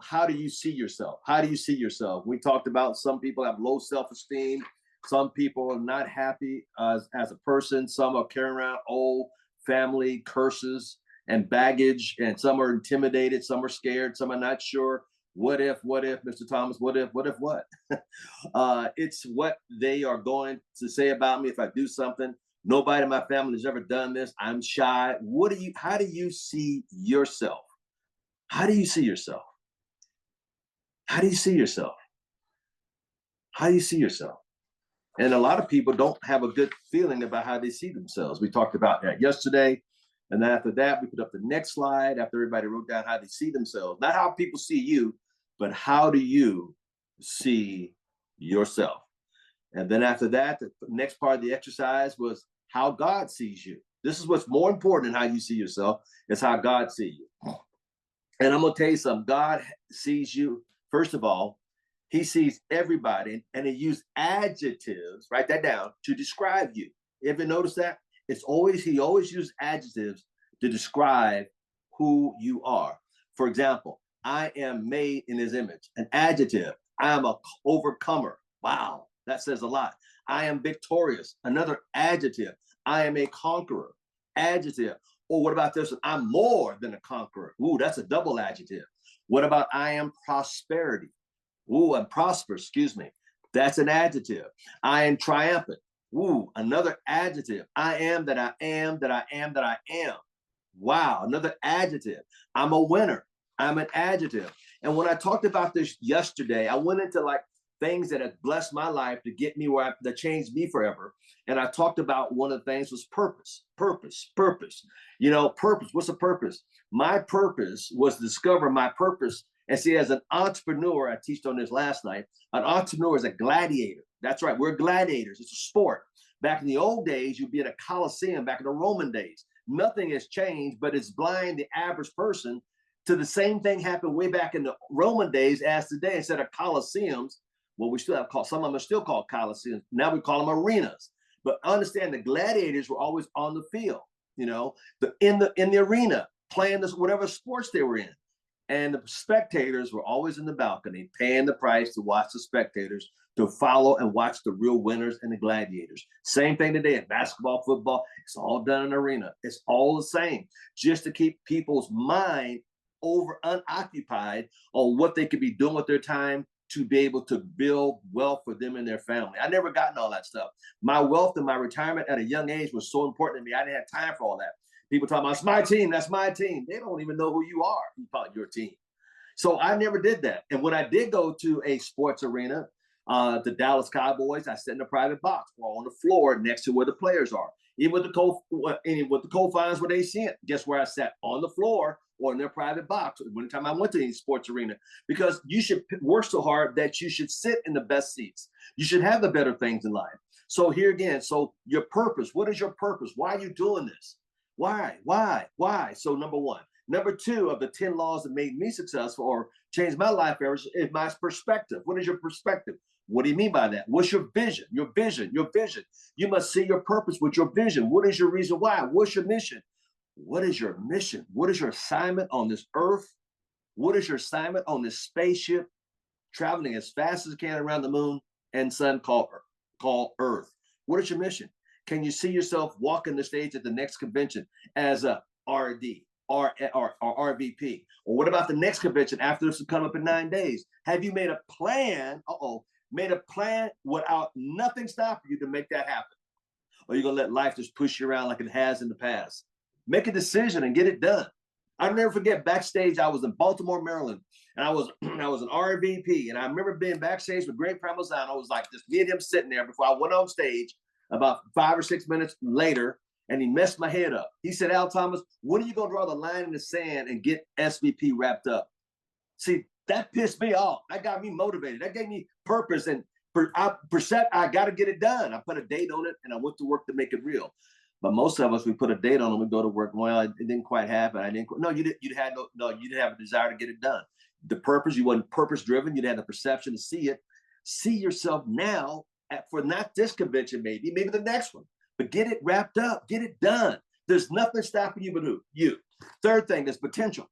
How do you see yourself? How do you see yourself? We talked about some people have low self-esteem. Some people are not happy as a person. Some are carrying around old family curses and baggage, and some are intimidated. Some are scared. Some are not sure. What if, Mr. Thomas, what if, what? It's what they are going to say about me if I do something. Nobody in my family has ever done this. I'm shy. How do you see yourself? How do you see yourself? How do you see yourself? How do you see yourself? And a lot of people don't have a good feeling about how they see themselves. We talked about that yesterday. And then after that, we put up the next slide after everybody wrote down how they see themselves. Not how people see you, but how do you see yourself? And then after that, the next part of the exercise was how God sees you. This is what's more important than how you see yourself, is how God sees you. And I'm going to tell you something. God sees you, first of all, he sees everybody, and he used adjectives, write that down, to describe you. You ever notice that? He always uses adjectives to describe who you are. For example, I am made in his image. An adjective, I am an overcomer. Wow, that says a lot. I am victorious. Another adjective, I am a conqueror. Adjective. Or what about this one? I'm more than a conqueror. Ooh, that's a double adjective. What about I am prosperity? Ooh, I'm prosperous, excuse me. That's an adjective. I am triumphant. Ooh, another adjective. I am that I am that I am that I am. Wow, another adjective. I'm a winner. I'm an adjective. And when I talked about this yesterday, I went into like things that have blessed my life to get me that changed me forever. And I talked about one of the things was purpose. Purpose. Purpose. What's a purpose? My purpose was to discover my purpose. And see, as an entrepreneur, I teached on this last night, an entrepreneur is a gladiator. That's right, we're gladiators. It's a sport. Back in the old days, you'd be at a Colosseum, back in the Roman days. Nothing has changed, but it's blind the average person to the same thing happened way back in the Roman days as today. Instead of Colosseums, well, we still have some of them are still called Colosseums. Now we call them arenas. But understand the gladiators were always on the field, in the arena, playing this whatever sports they were in. And the spectators were always in the balcony, paying the price to watch the spectators, to follow and watch the real winners and the gladiators. Same thing today in basketball, football. It's all done in an arena. It's all the same, just to keep people's mind unoccupied on what they could be doing with their time to be able to build wealth for them and their family. I never gotten all that stuff. My wealth and my retirement at a young age was so important to me. I didn't have time for all that. People talking about, it's my team, that's my team. They don't even know who you are. You call it your team. So I never did that. And when I did go to a sports arena, the Dallas Cowboys, I sat in a private box or on the floor next to where the players are. Even with the co-finals where they see it, guess where I sat? On the floor or in their private box. One time I went to any sports arena, because you should work so hard that you should sit in the best seats. You should have the better things in life. So here again, so your purpose, what is your purpose? Why are you doing this? Why? So number one. Number two of the 10 laws that made me successful or changed my life is my perspective. What is your perspective? What do you mean by that? What's your vision? Your vision. You must see your purpose with your vision. What is your reason why? What's your mission? What is your mission? What is your assignment on this earth? What is your assignment on this spaceship traveling as fast as it can around the moon and sun called Earth? What is your mission? Can you see yourself walking the stage at the next convention as a RD or RVP? Or what about the next convention after this will come up in 9 days? Have you made a plan? Made a plan without nothing stopping you to make that happen? Or you're going to let life just push you around like it has in the past? Make a decision and get it done. I'll never forget backstage. I was in Baltimore, Maryland, and I was an RVP. And I remember being backstage with Greg Pramazano. I was like just me and him sitting there before I went on stage about 5 or 6 minutes later, and he messed my head up. He said, Al Thomas, when are you going to draw the line in the sand and get SVP wrapped up? See, that pissed me off. That got me motivated. That gave me purpose. And I got to get it done. I put a date on it, and I went to work to make it real. But most of us, we put a date on it, we go to work. Well, it didn't quite happen. You didn't have a desire to get it done. The purpose, you wasn't purpose driven. You didn't have the perception to see it. See yourself now for not this convention, maybe the next one, but get it wrapped up, get it done. There's nothing stopping you but you. Third thing is potential.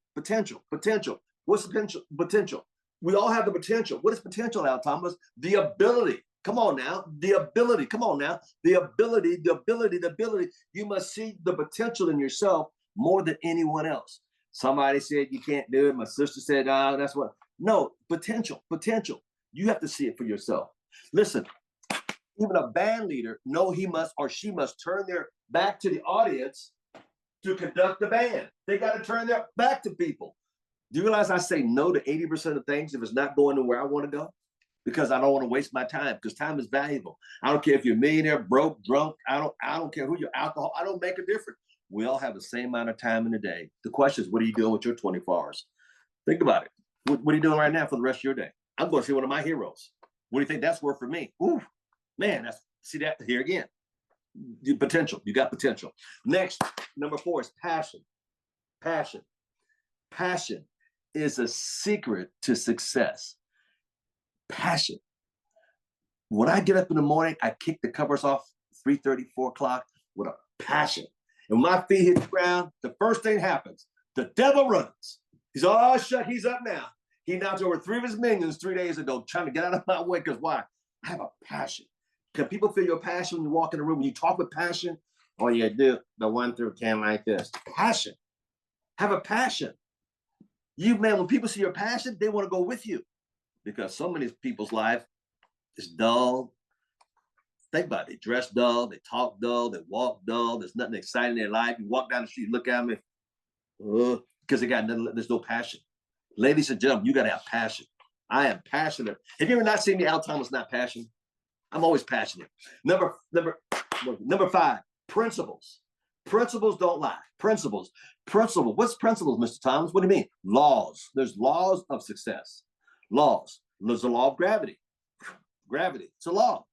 What's the potential? Potential. We all have the potential. What is potential, Al Thomas? The ability. Come on now. The ability. Come on now. The ability, the ability, the ability. You must see the potential in yourself more than anyone else. Somebody said you can't do it. My sister said, oh, that's what. No, potential, potential. You have to see it for yourself. Listen, even a band leader know he must or she must turn their back to the audience to conduct the band. They got to turn their back to people. Do you realize I say no to 80% of things if it's not going to where I want to go? Because I don't want to waste my time, because time is valuable. I don't care if you're a millionaire, broke, drunk. I don't care who you're, alcohol. I don't make a difference. We all have the same amount of time in a day. The question is, what are you doing with your 24 hours? Think about it. What are you doing right now for the rest of your day? I'm going to see one of my heroes. What do you think that's worth for me? Ooh, man, see that here again. The potential. You got potential. Next, number 4 is passion. Passion. Passion is a secret to success. Passion. When I get up in the morning, I kick the covers off 3:30, 4 o'clock with a passion. And when my feet hit the ground, the first thing happens. The devil runs. He's, oh, shut, he's up now. He knocked over 3 of his minions 3 days ago, trying to get out of my way, because why? I have a passion. Can people feel your passion when you walk in the room, when you talk with passion? All you do, the 1 through 10 like this. Passion. Have a passion. You, man, when people see your passion, they want to go with you, because so many people's life is dull. Think about it. They dress dull, they talk dull, they walk dull. There's nothing exciting in their life. You walk down the street, look at me, because they got nothing, there's no passion. Ladies and gentlemen, you got to have passion. I am passionate. Have you ever not seen me, Al Thomas, not passionate? I'm always passionate. Number 5, principles. Principles don't lie. Principles. What's principles, Mr. Thomas? What do you mean? Laws. There's laws of success. Laws. There's a law of gravity. Gravity. It's a law.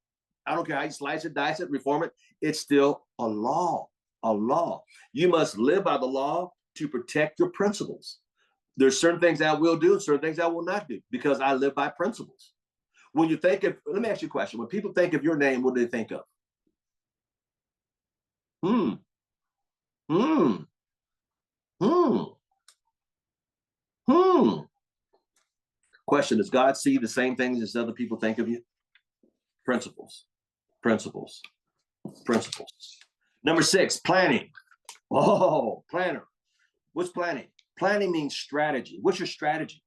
I don't care how you slice it, dice it, reform it. It's still a law. A law. You must live by the law to protect your principles. There's certain things I will do, certain things I will not do, because I live by principles. When you think of, let me ask you a question. When people think of your name, what do they think of? Question, does God see the same things as other people think of you? Principles, principles, principles. Number 6, planning. Oh, planner. What's planning? Planning means strategy. What's your strategy?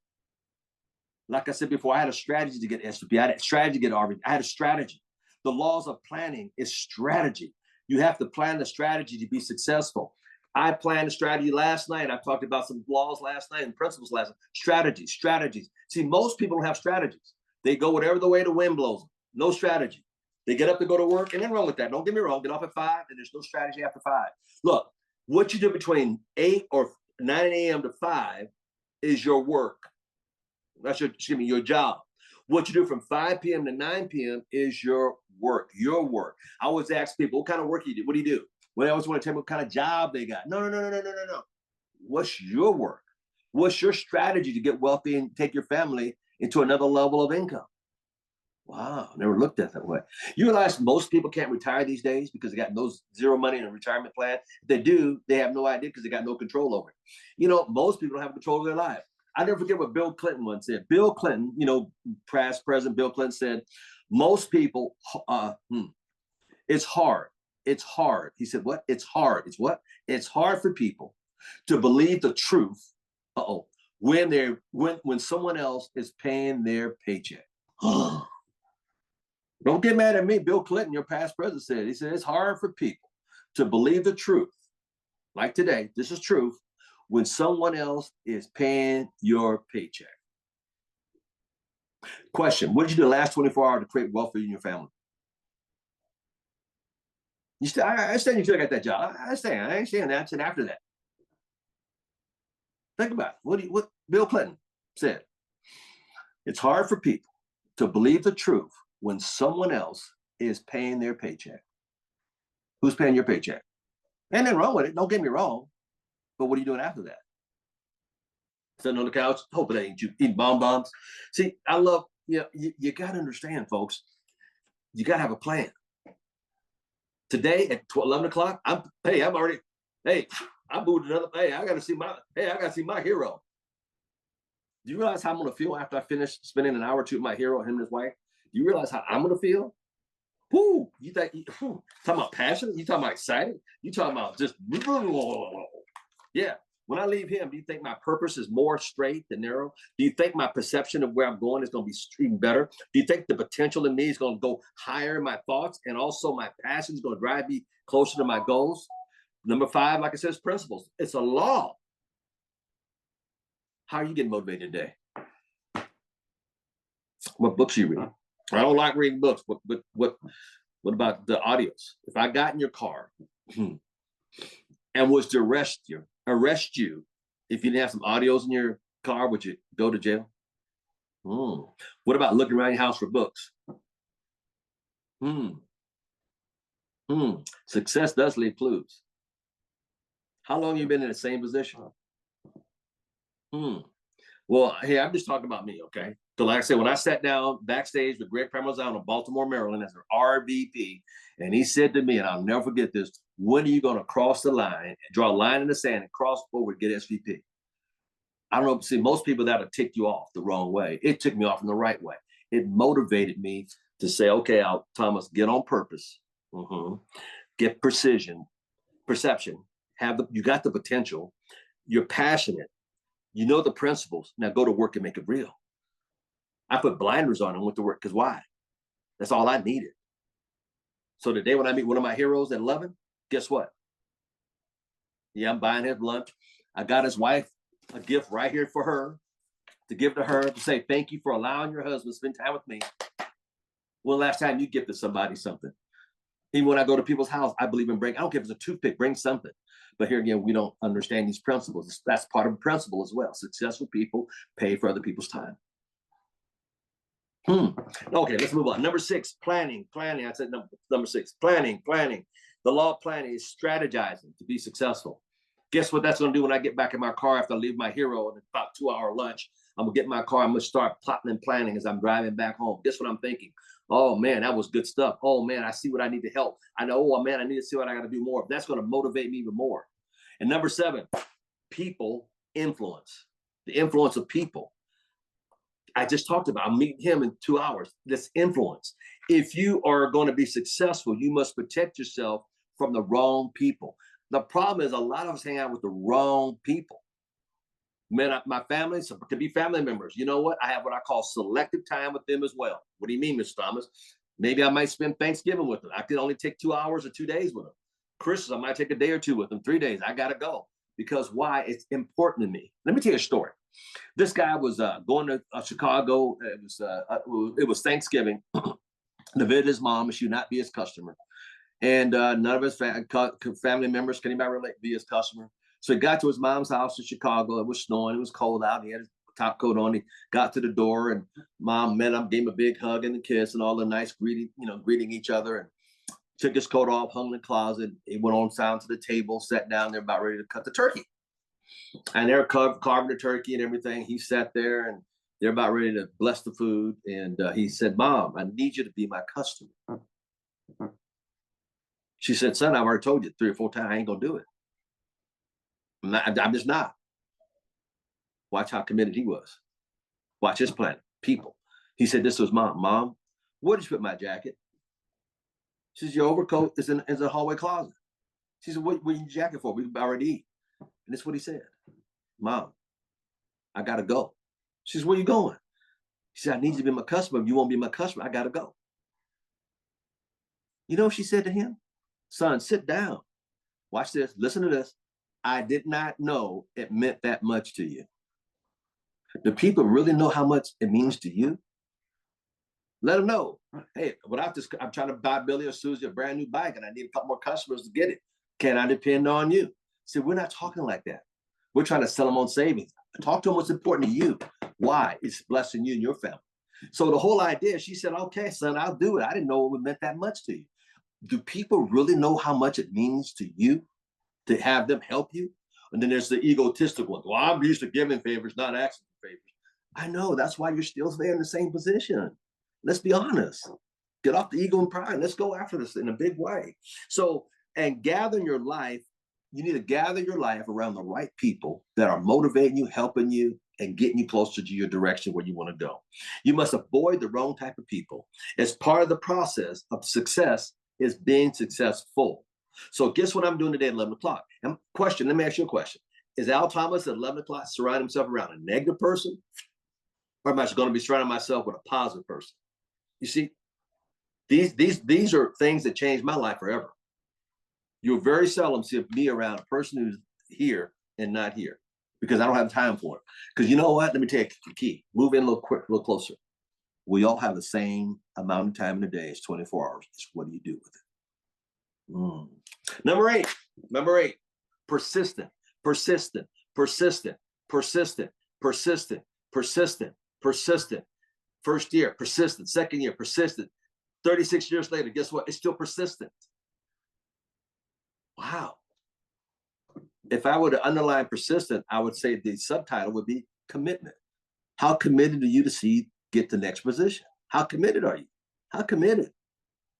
Like I said before, I had a strategy to get SVP. I had a strategy to get RV. I had a strategy. The laws of planning is strategy. You have to plan the strategy to be successful. I planned a strategy last night. I talked about some laws last night and principles last night. Strategies. See, most people don't have strategies. They go whatever the way the wind blows them. No strategy. They get up to go to work, and nothing wrong with that. Don't get me wrong. Get off at 5, and there's no strategy after 5. Look, what you do between 8 or 9 a.m. to 5 is your work. That's your job. What you do from 5 p.m. to 9 p.m. is your work. I always ask people, what kind of work you do? What do you do? Well, I always want to tell them what kind of job they got. No. What's your work? What's your strategy to get wealthy and take your family into another level of income? Wow, never looked at it that way. You realize most people can't retire these days because they got zero money in a retirement plan. If they do, they have no idea because they got no control over it. You know, most people don't have control of their life. I never forget what Bill Clinton once said. Bill Clinton, past President Bill Clinton said, most people, it's hard. It's hard. He said, what? It's hard. It's what? It's hard for people to believe the truth. When someone else is paying their paycheck. Don't get mad at me. Bill Clinton, your past president, said, he said, it's hard for people to believe the truth. Like today, this is truth, when someone else is paying your paycheck. Question, what did you do the last 24 hours to create wealth for you and your family? I understand you still got that job. I understand. I ain't saying that. I said after that. Think about it. What Bill Clinton said. It's hard for people to believe the truth when someone else is paying their paycheck. Who's paying your paycheck? Ain't nothing wrong with it. Don't get me wrong. But what are you doing after that? Sitting on the couch, hope it ain't you eating bonbons. See, I love, you got to understand, folks, you got to have a plan. Today at 11 o'clock, I moved another, I got to see my hero. Do you realize how I'm going to feel after I finish spending an hour or two with my hero, him and his wife? Do you realize how I'm going to feel? Whoo, you think, talking about passion? You talking about excited? You talking about just, yeah. When I leave him, do you think my purpose is more straight than narrow? Do you think my perception of where I'm going is going to be even better? Do you think the potential in me is going to go higher in my thoughts, and also my passion is going to drive me closer to my goals? Number 5, like I said, is principles. It's a law. How are you getting motivated today? What books you read? I don't like reading books, but what about the audios? If I got in your car and was to arrest you, if you didn't have some audios in your car, would you go to jail? What about looking around your house for books? Success does leave clues. How long have you been in the same position? Well, hey, I'm just talking about me, okay? So like I said, when I sat down backstage with Greg Parmesan in Baltimore, Maryland as an RVP, and he said to me, and I'll never forget this, when are you going to cross the line, draw a line in the sand and cross over, get SVP? I don't know, see, most people that'll tick you off the wrong way. It took me off in the right way. It motivated me to say, okay, Al Thomas, get on purpose, get perception, you got the potential, you're passionate, you know the principles, now go to work and make it real. I put blinders on and went to work, because why? That's all I needed. So today when I meet one of my heroes at 11, guess what? Yeah, I'm buying his lunch. I got his wife a gift right here for her, to give to her, to say thank you for allowing your husband to spend time with me. When the last time you gifted somebody something? Even when I go to people's house, I believe in I don't care if it's a toothpick, bring something. But here again, we don't understand these principles. That's part of the principle as well. Successful people pay for other people's time. Okay, let's move on. Number 6, planning. I said number 6, planning. The law of planning is strategizing to be successful. Guess what that's going to do when I get back in my car after I leave my hero and about 2-hour lunch? I'm going to get in my car. I'm going to start plotting and planning as I'm driving back home. Guess what I'm thinking? Oh, man, that was good stuff. Oh, man, I see what I need to help. I know, oh, man, I need to see what I got to do more. That's going to motivate me even more. And number 7, people influence. The influence of people. I just talked about, I'm meeting him in 2 hours. This influence. If you are going to be successful, you must protect yourself from the wrong people. The problem is a lot of us hang out with the wrong people. Man, my family, so could be family members. You know what? I have what I call selective time with them as well. What do you mean, Mr. Thomas? Maybe I might spend Thanksgiving with them. I could only take 2 hours or 2 days with them. Christmas, I might take a day or 2 with them, 3 days. I got to go. Because why? It's important to me. Let me tell you a story. This guy was going to Chicago. It was Thanksgiving to visit his mom, and she would not be his customer. And none of his family members can anybody relate to be his customer. So he got to his mom's house in Chicago. It was snowing. It was cold out. He had his top coat on. He got to the door, and mom met him, gave him a big hug and a kiss, and all the nice greeting each other. And took his coat off, hung in the closet. He went on down to the table, sat down there, about ready to cut the turkey. And they're carving the turkey and everything. He sat there, and they're about ready to bless the food. And he said, "Mom, I need you to be my customer." She said, "Son, I've already told you 3 or 4 times I ain't gonna do it. I'm just not." Watch how committed he was. Watch his plan. People. He said, this was Mom. "Mom, where did you put my jacket?" She said, "Your overcoat is in the hallway closet." She said, what your jacket for? We already eat. And that's what he said. "Mom, I gotta go." She said, "Where you going?" He said, "I need you to be my customer. If you won't be my customer, I gotta go." You know what she said to him? "Son, sit down. Watch this. Listen to this. I did not know it meant that much to you." Do people really know how much it means to you? Let them know. Hey, without this, I'm trying to buy Billy or Susie a brand new bike, and I need a couple more customers to get it. Can I depend on you? See, we're not talking like that. We're trying to sell them on savings. Talk to them what's important to you. Why? It's blessing you and your family. So the whole idea, she said, "Okay, son, I'll do it. I didn't know it meant that much to you." Do people really know how much it means to you to have them help you? And then there's the egotistical one. "Well, I'm used to giving favors, not asking for favors." I know. That's why you're still there in the same position. Let's be honest. Get off the ego and pride. Let's go after this in a big way. So, and gather your life. You need to gather your life around the right people that are motivating you, helping you, and getting you closer to your direction where you want to go. You must avoid the wrong type of people. As part of the process of success is being successful. So guess what I'm doing today at 11 o'clock? And question, let me ask you a question. Is Al Thomas at 11 o'clock surrounding himself around a negative person? Or am I going to be surrounding myself with a positive person? You see, these are things that changed my life forever. You'll very seldom see me around a person who's here and not here because I don't have time for it. Because you know what? Let me take the key. Move in a little quick, a little closer. We all have the same amount of time in a day. It's 24 hours. It's what do you do with it? Number eight, persistent, persistent, persistent, persistent, persistent, persistent, persistent. First year, persistent. Second year, persistent. 36 years later, guess what? It's still persistent. Wow. If I were to underline persistent, I would say the subtitle would be commitment. How committed are you to get the next position? How committed are you? How committed?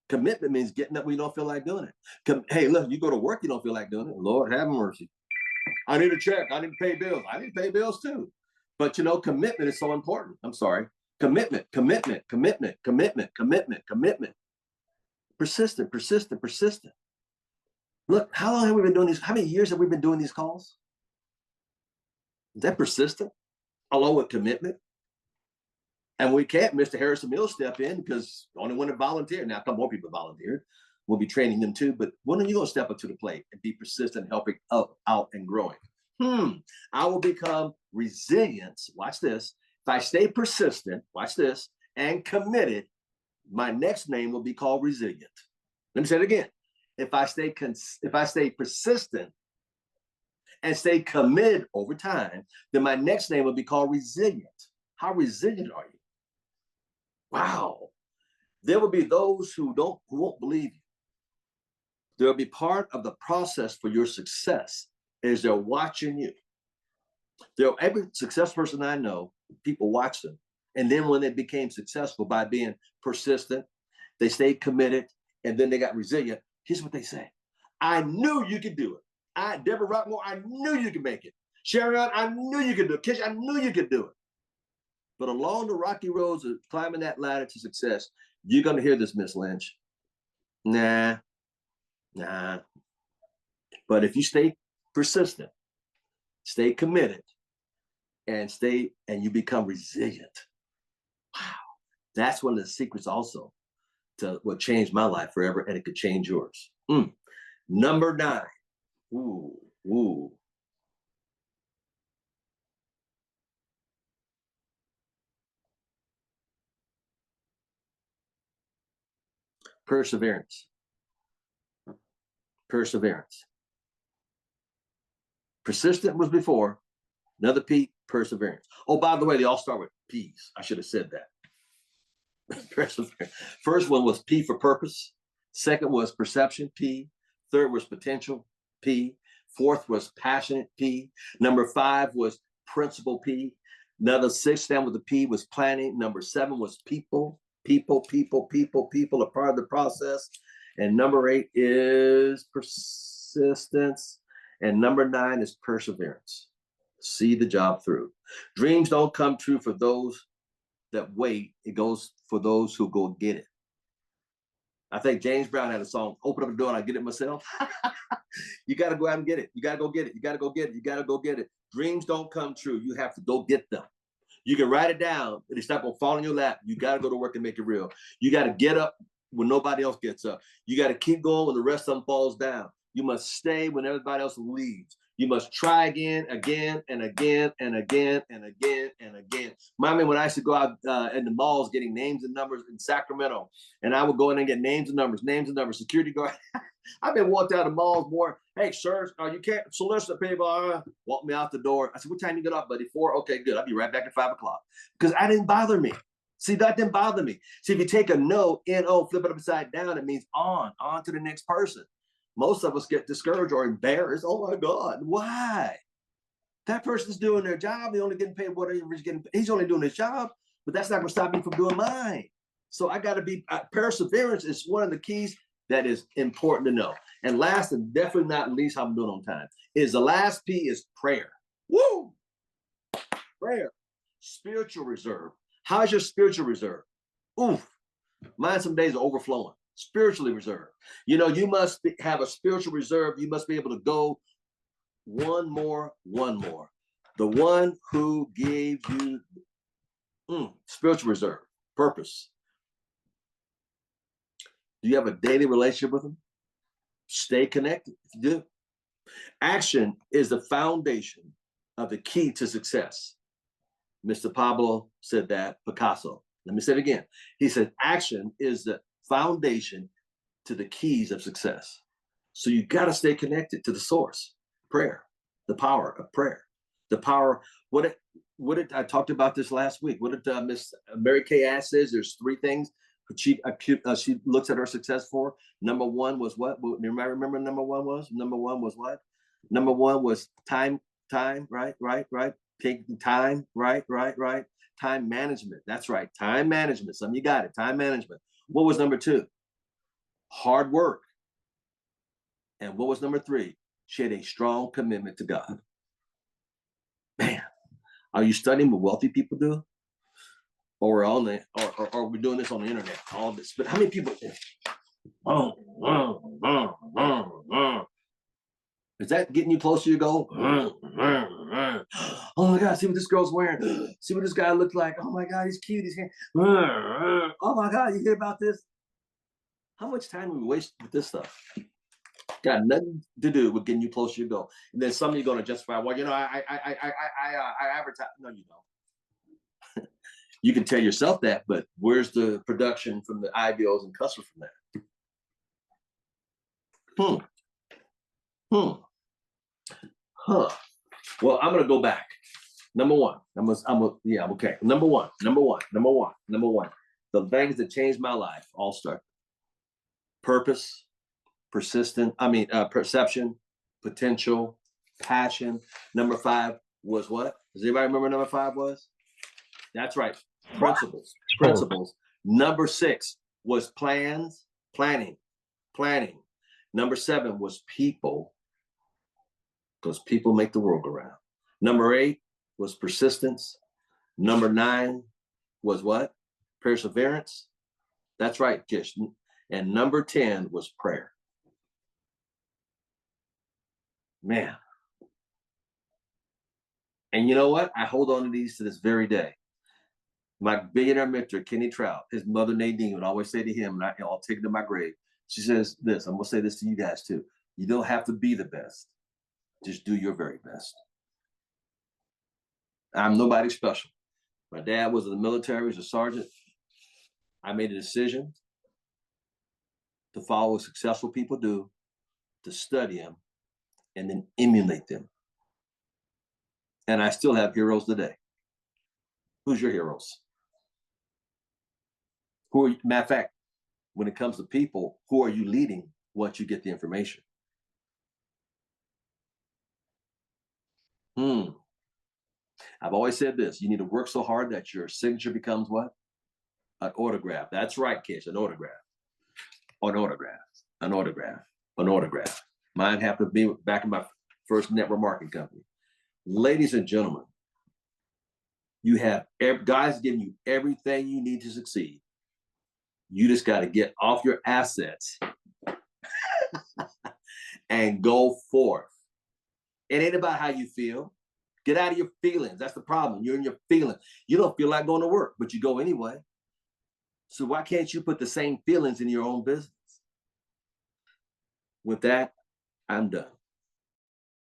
Commitment means getting up when you don't feel like doing it. Hey, look, you go to work, you don't feel like doing it. Lord have mercy. I need a check. I need to pay bills. I need to pay bills too. But you know, commitment is so important. I'm sorry. Commitment, commitment, commitment, commitment, commitment, commitment. Persistent, persistent, persistent. Look, how long have we been doing these? How many years have we been doing these calls? Is that persistent? Along with commitment? And we can't Mr. Harrison Mills step in because the only one that volunteered. Now, a couple more people volunteered. We'll be training them too. But when are you going to step up to the plate and be persistent, helping out and growing? I will become resilient. Watch this. If I stay persistent, watch this, and committed, my next name will be called resilient. Let me say it again. If I stay persistent and stay committed over time, then my next name will be called resilient. How resilient are you? Wow. There will be those who won't believe you. There will be part of the process for your success is they're watching you. Every successful person I know, people watch them. And then when they became successful by being persistent, they stayed committed, and then they got resilient. Here's what they say. I knew you could do it. Deborah Rockmore, I knew you could make it. Sharon, I knew you could do it. Kish, I knew you could do it. But along the rocky roads of climbing that ladder to success, you're going to hear this, Miss Lynch. Nah. But if you stay persistent, stay committed, and you become resilient. Wow. That's one of the secrets also to what changed my life forever, and it could change yours. Number 9. Ooh. Perseverance. Perseverance. Persistent was before. Another P, perseverance. Oh, by the way, they all start with P's. I should have said that. Perseverance. First one was P for purpose. Second was perception, P. Third was potential, P. Fourth was passionate, P. Number 5 was principle, P. Another 6 stand with the P was planning. Number 7 was people. People are part of the process. And number 8 is persistence. And number 9 is perseverance. See the job through. Dreams don't come true for those that wait. It goes for those who go get it. I think James Brown had a song, open up the door and I get it myself. You got to go out and get it. You got to go get it. You got to go get it. You got to go get it. Dreams don't come true. You have to go get them. You can write it down, but it's not going to fall in your lap. You got to go to work and make it real. You got to get up when nobody else gets up. You got to keep going when the rest of them falls down. You must stay when everybody else leaves. You must try again and again and again and again and again. Remind me when I used to go out in the malls getting names and numbers in Sacramento, and I would go in and get names and numbers, security guard. I've been walked out of malls more. Hey, sir, you can't solicit people. Walk me out the door. I said, what time you get off, buddy? 4? Okay, good. I'll be right back at 5 o'clock. Because I didn't bother me. See, that didn't bother me. See, if you take a no, N-O, flip it upside down, it means on to the next person. Most of us get discouraged or embarrassed. Oh my God, why? That person's doing their job. They're only getting paid whatever he's getting. He's only doing his job, but that's not going to stop me from doing mine. So I got to be, perseverance is one of the keys that is important to know. And last and definitely not least, how I'm doing on time, is the last P is prayer. Woo! Prayer. Spiritual reserve. How's your spiritual reserve? Oof. Mine some days are overflowing. Spiritually reserved. You know, you must have a spiritual reserve. You must be able to go one more. The one who gave you spiritual reserve, purpose. Do you have a daily relationship with him? Stay connected if you do. Action is the foundation of the key to success. Mr. Pablo said that, Picasso. Let me say it again. He said, action is the foundation to the keys of success. So you got to stay connected to the source, prayer, the power of prayer, the power. What did I talked about this last week? What did Miss Mary Kay Ash says? There's 3 things she looks at her success for. Number 1 was what? Remember number 1 was? Number 1 was what? Number 1 was time, right. Taking time, right. Time management. That's right. Time management. Some of you got it. Time management. What was number 2? Hard work. And what was number 3? She had a strong commitment to God. Man, are you studying what wealthy people do? Or we're on the, or we're doing this on the internet? All this, but how many people? Is that getting you closer to your goal? Oh my God, see what this girl's wearing. See what this guy looks like. Oh my God, he's cute. Oh my God, you hear about this? How much time do we waste with this stuff? Got nothing to do with getting you closer to your goal. And then some of you are going to justify, well, you know, I advertise. No, you don't. You can tell yourself that, but where's the production from the IBOs and customers from that? Well, I'm gonna go back. Number 1. Okay. Number one. The things that changed my life all start. Purpose, perception, potential, passion. Number 5 was what? Does anybody remember number 5 was? That's right. Principles. Number 6 was planning. Number 7 was people, because people make the world go round. Number 8 was persistence. Number 9 was what? Perseverance. That's right, Kish. And number 10 was prayer. Man. And you know what? I hold on to these to this very day. My billionaire mentor, Kenny Trout, his mother, Nadine, would always say to him, and I'll take it to my grave. She says this, I'm going to say this to you guys too. You don't have to be the best. Just do your very best. I'm nobody special. My dad was in the military, he was a sergeant. I made a decision to follow what successful people do, to study them, and then emulate them. And I still have heroes today. Who's your heroes? Matter of fact, when it comes to people, who are you leading once you get the information? I've always said this, you need to work so hard that your signature becomes what? An autograph. That's right, kids, an autograph. Mine happened to be back in my first network marketing company. Ladies and gentlemen, you have guys giving you everything you need to succeed. You just got to get off your assets and go forth. It ain't about how you feel. Get out of your feelings. That's the problem. You're in your feelings. You don't feel like going to work, but you go anyway. So why can't you put the same feelings in your own business? With that, I'm done.